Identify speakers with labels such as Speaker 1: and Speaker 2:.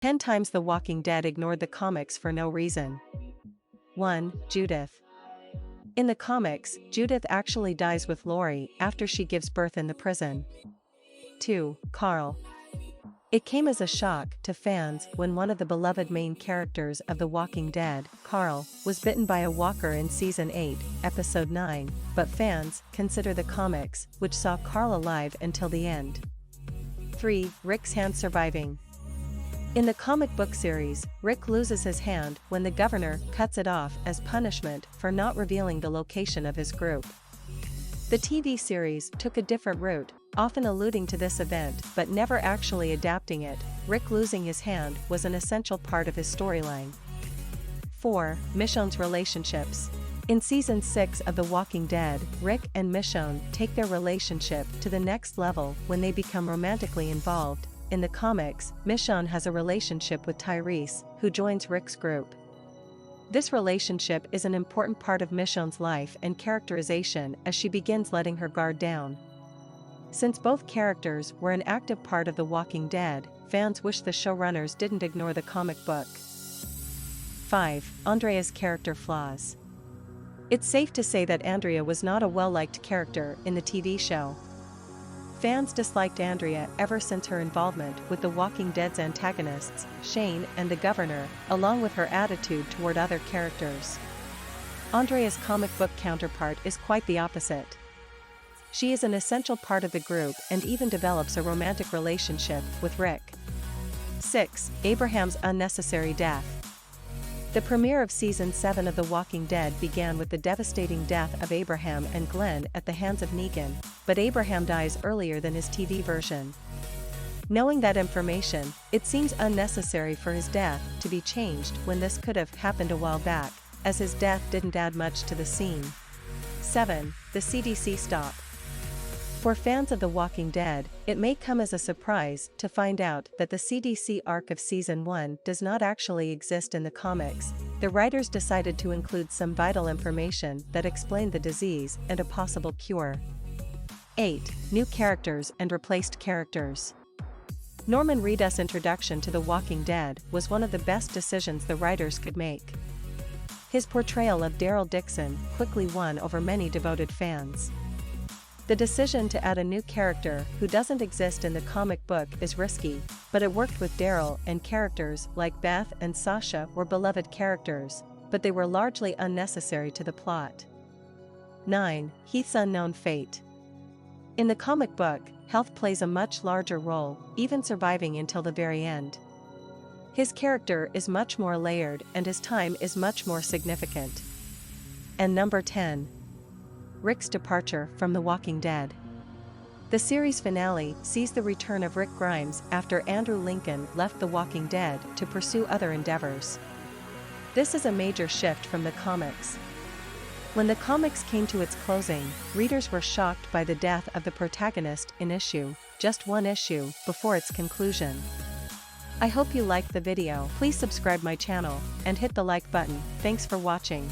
Speaker 1: 10 times The Walking Dead ignored the comics for no reason. 1. Judith. In the comics, Judith actually dies with Lori after she gives birth in the prison. 2. Carl. It came as a shock to fans when one of the beloved main characters of The Walking Dead, Carl, was bitten by a walker in Season 8, Episode 9, but fans consider the comics, which saw Carl alive until the end. 3. Rick's hand surviving. In the comic book series, Rick loses his hand when the governor cuts it off as punishment for not revealing the location of his group. The TV series took a different route, often alluding to this event but never actually adapting it. Rick losing his hand was an essential part of his storyline. 4. Michonne's relationships. In Season 6 of The Walking Dead, Rick and Michonne take their relationship to the next level when they become romantically involved. In the comics, Michonne has a relationship with Tyrese, who joins Rick's group. This relationship is an important part of Michonne's life and characterization as she begins letting her guard down. Since both characters were an active part of The Walking Dead, fans wish the showrunners didn't ignore the comic book. 5. Andrea's character flaws. It's safe to say that Andrea was not a well-liked character in the TV show. Fans disliked Andrea ever since her involvement with The Walking Dead's antagonists, Shane and the Governor, along with her attitude toward other characters. Andrea's comic book counterpart is quite the opposite. She is an essential part of the group and even develops a romantic relationship with Rick. 6. Abraham's unnecessary death. The premiere of Season 7 of The Walking Dead began with the devastating death of Abraham and Glenn at the hands of Negan, but Abraham dies earlier than his TV version. Knowing that information, it seems unnecessary for his death to be changed when this could have happened a while back, as his death didn't add much to the scene. 7. The CDC Stop. For fans of The Walking Dead, it may come as a surprise to find out that the CDC arc of Season 1 does not actually exist in the comics. The writers decided to include some vital information that explained the disease and a possible cure. 8. New characters and replaced characters. Norman Reedus' introduction to The Walking Dead was one of the best decisions the writers could make. His portrayal of Daryl Dixon quickly won over many devoted fans. The decision to add a new character who doesn't exist in the comic book is risky, but it worked with Daryl, and characters like Beth and Sasha were beloved characters, but they were largely unnecessary to the plot. 9. Heath's unknown fate. In the comic book, Heath plays a much larger role, even surviving until the very end. His character is much more layered and his time is much more significant. And number 10. Rick's departure from The Walking Dead. The series finale sees the return of Rick Grimes after Andrew Lincoln left The Walking Dead to pursue other endeavors. This is a major shift from the comics. When the comics came to its closing, readers were shocked by the death of the protagonist in just one issue, before its conclusion. I hope you liked the video. Please subscribe my channel and hit the like button. Thanks for watching.